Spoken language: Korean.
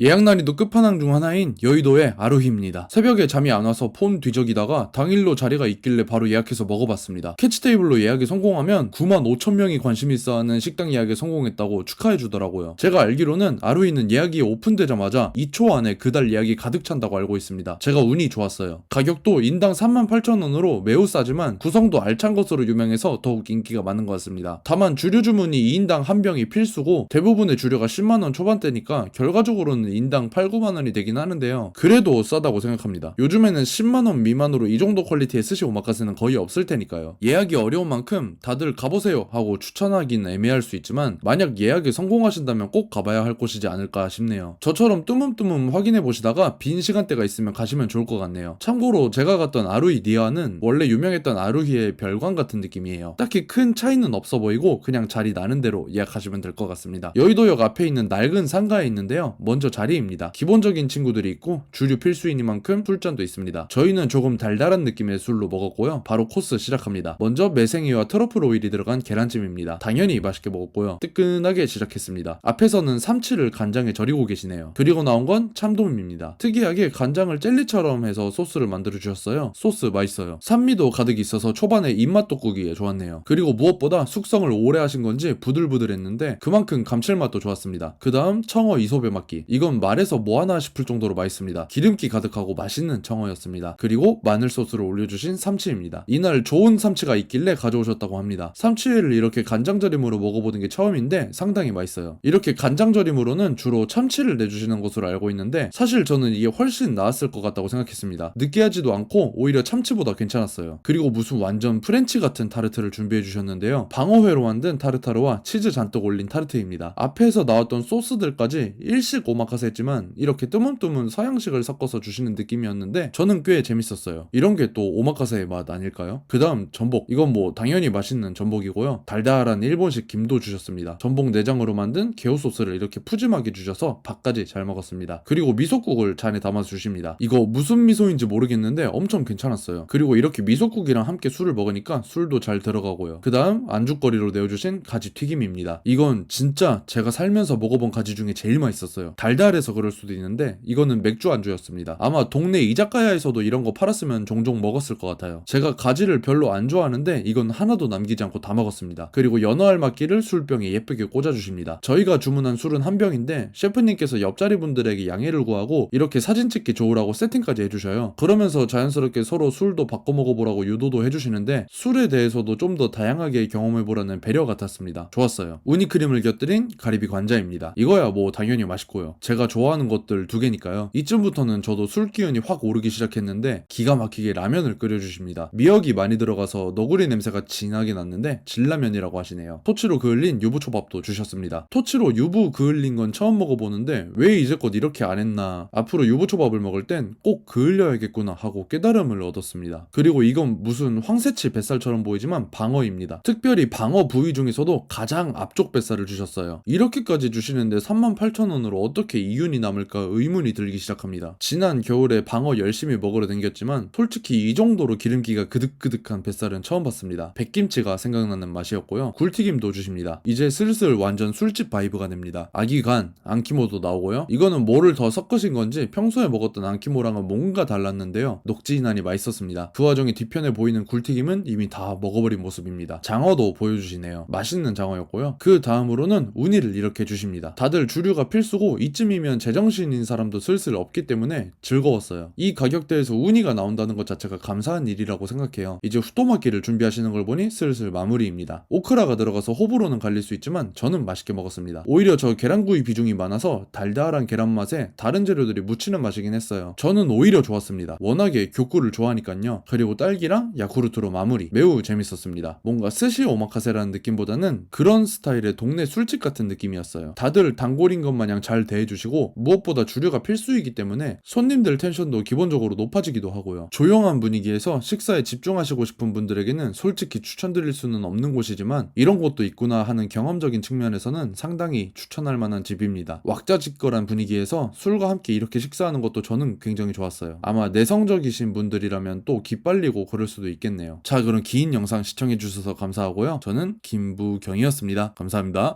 예약 난이도 끝판왕 중 하나인 여의도의 아루히입니다. 새벽에 잠이 안 와서 폰 뒤적이다가 당일로 자리가 있길래 바로 예약해서 먹어봤습니다. 캐치 테이블로 예약에 성공하면 95,000명이 관심 있어 하는 식당 예약에 성공했다고 축하해주더라고요. 제가 알기로는 아루히는 예약이 오픈되자마자 2초 안에 그달 예약이 가득 찬다고 알고 있습니다. 제가 운이 좋았어요. 가격도 인당 38,000원으로 매우 싸지만 구성도 알찬 것으로 유명해서 더욱 인기가 많은 것 같습니다. 다만 주류 주문이 2인당 한 병이 필수고 대부분의 주류가 10만원 초반대니까 결과적으로는 인당 8, 9만원이 되긴 하는데요. 그래도 싸다고 생각합니다. 요즘에는 10만원 미만으로 이 정도 퀄리티의 스시 오마카세는 거의 없을 테니까요. 예약이 어려운 만큼 다들 가보세요 하고 추천하긴 애매할 수 있지만 만약 예약에 성공하신다면 꼭 가봐야 할 곳이지 않을까 싶네요. 저처럼 뜨문뜨문 확인해 보시다가 빈 시간대가 있으면 가시면 좋을 것 같네요. 참고로 제가 갔던 아루히 니아는 원래 유명했던 아루히의 별관 같은 느낌이에요. 딱히 큰 차이는 없어 보이고 그냥 자리 나는 대로 예약하시면 될 것 같습니다. 여의도역 앞에 있는 낡은 상가에 있는데요. 먼저 자리입니다. 기본적인 친구들이 있고 주류 필수이니만큼 술잔도 있습니다. 저희는 조금 달달한 느낌의 술로 먹었고요. 바로 코스 시작합니다. 먼저 매생이와 트러플 오일이 들어간 계란찜입니다. 당연히 맛있게 먹었고요. 뜨끈하게 시작했습니다. 앞에서는 삼치를 간장에 절이고 계시네요. 그리고 나온 건 참돔입니다. 특이하게 간장을 젤리처럼 해서 소스를 만들어 주셨어요. 소스 맛있어요. 산미도 가득 있어서 초반에 입맛 돋구기에 좋았네요. 그리고 무엇보다 숙성을 오래 하신 건지 부들부들했는데 그만큼 감칠맛도 좋았습니다. 그 다음 청어 이소배 막기. 이건 말해서 뭐하나 싶을 정도로 맛있습니다. 기름기 가득하고 맛있는 청어였습니다. 그리고 마늘 소스를 올려주신 삼치입니다. 이날 좋은 삼치가 있길래 가져오셨다고 합니다. 삼치회를 이렇게 간장절임으로 먹어보는 게 처음인데 상당히 맛있어요. 이렇게 간장절임으로는 주로 참치를 내주시는 것으로 알고 있는데 사실 저는 이게 훨씬 나았을 것 같다고 생각했습니다. 느끼하지도 않고 오히려 참치보다 괜찮았어요. 그리고 무슨 완전 프렌치 같은 타르트를 준비해 주셨는데요. 방어회로 만든 타르타르와 치즈 잔뜩 올린 타르트입니다. 앞에서 나왔던 소스들까지 일식 오마카세 했지만 이렇게 뜨문뜨문 서양식을 섞어서 주시는 느낌이었는데 저는 꽤 재밌었어요. 이런 게 또 오마카세의 맛 아닐까요? 그 다음 전복. 이건 뭐 당연히 맛있는 전복이고요. 달달한 일본식 김도 주셨습니다. 전복 내장으로 만든 게오 소스를 이렇게 푸짐하게 주셔서 밥까지 잘 먹었습니다. 그리고 미소국을 잔에 담아 주십니다. 이거 무슨 미소인지 모르겠는데 엄청 괜찮았어요. 그리고 이렇게 미소국이랑 함께 술을 먹으니까 술도 잘 들어가고요. 그 다음 안주거리로 내어주신 가지 튀김입니다. 이건 진짜 제가 살면서 먹어본 가지 중에 제일 맛있었어요. 달달해서 그럴 수도 있는데 이거는 맥주 안주였습니다. 아마 동네 이자카야에서도 이런 거 팔았으면 종종 먹었을 것 같아요. 제가 가지를 별로 안 좋아하는데 이건 하나도 남기지 않고 다 먹었습니다. 그리고 연어 알맞기를 술병에 예쁘게 꽂아주십니다. 저희가 주문한 술은 한 병인데 셰프님께서 옆자리 분들에게 양해를 구하고 이렇게 사진 찍기 좋으라고 세팅까지 해주셔요. 그러면서 자연스럽게 서로 술도 바꿔 먹어보라고 유도도 해주시는데 술에 대해서도 좀 더 다양하게 경험해보라는 배려 같았습니다. 좋았어요. 우니크림을 곁들인 가리비 관자입니다. 이거야 뭐 당연히 맛있고요. 제가 좋아하는 것들 두 개니까요. 이쯤부터는 저도 술 기운이 확 오르기 시작했는데 기가 막히게 라면을 끓여주십니다. 미역이 많이 들어가서 너구리 냄새가 진하게 났는데 진라면이라고 하시네요. 토치로 그을린 유부초밥도 주셨습니다. 토치로 유부 그을린 건 처음 먹어보는데 왜 이제껏 이렇게 안 했나, 앞으로 유부초밥을 먹을 땐 꼭 그을려야겠구나 하고 깨달음을 얻었습니다. 그리고 이건 무슨 황새치 뱃살처럼 보이지만 방어입니다. 특별히 방어 부위 중에서도 가장 앞쪽 뱃살을 주셨어요. 이렇게까지 주시는데 38,000원으로 어떻게 이윤이 남을까 의문이 들기 시작합니다. 지난 겨울에 방어 열심히 먹으러 댕겼지만 솔직히 이 정도로 기름기가 그득그득한 뱃살은 처음 봤습니다. 백김치가 생각나는 맛이었고요. 굴튀김도 주십니다. 이제 슬슬 완전 술집 바이브가 됩니다. 아기간, 안키모도 나오고요. 이거는 뭐를 더 섞으신 건지 평소에 먹었던 안키모랑은 뭔가 달랐는데요. 녹진하니 맛있었습니다. 그 와중에 뒤편에 보이는 굴튀김은 이미 다 먹어버린 모습입니다. 장어도 보여주시네요. 맛있는 장어였고요. 그 다음으로는 우니를 이렇게 주십니다. 다들 주류가 필수고 이쯤이면 제정신인 사람도 슬슬 없기 때문에 즐거웠어요. 이 가격대에서 우니가 나온다는 것 자체가 감사한 일이라고 생각해요. 이제 후토마키를 준비하시는 걸 보니 슬슬 마무리입니다. 오크라가 들어가서 호불호는 갈릴 수 있지만 저는 맛있게 먹었습니다. 오히려 저 계란구이 비중이 많아서 달달한 계란 맛에 다른 재료들이 묻히는 맛이긴 했어요. 저는 오히려 좋았습니다. 워낙에 교꾸를 좋아하니깐요. 그리고 딸기랑 야쿠르트로 마무리. 매우 재밌었습니다. 뭔가 스시 오마카세라는 느낌보다는 그런 스타일의 동네 술집 같은 느낌이었어요. 다들 단골인 것 마냥 잘 대해주시고 무엇보다 주류가 필수이기 때문에 손님들 텐션도 기본적으로 높아지기도 하고요. 조용한 분위기에서 식사에 집중하시고 싶은 분들에게는 솔직히 추천드릴 수는 없는 곳이지만 이런 곳도 있구나 하는 경험적인 측면에서는 상당히 추천할 만한 집입니다. 왁자지껄한 분위기에서 술과 함께 이렇게 식사하는 것도 저는 굉장히 좋았어요. 아마 내성적이신 분들이라면 또 기빨리고 그럴 수도 있겠네요. 자, 그럼 긴 영상 시청해주셔서 감사하고요. 저는 김부경이었습니다. 감사합니다.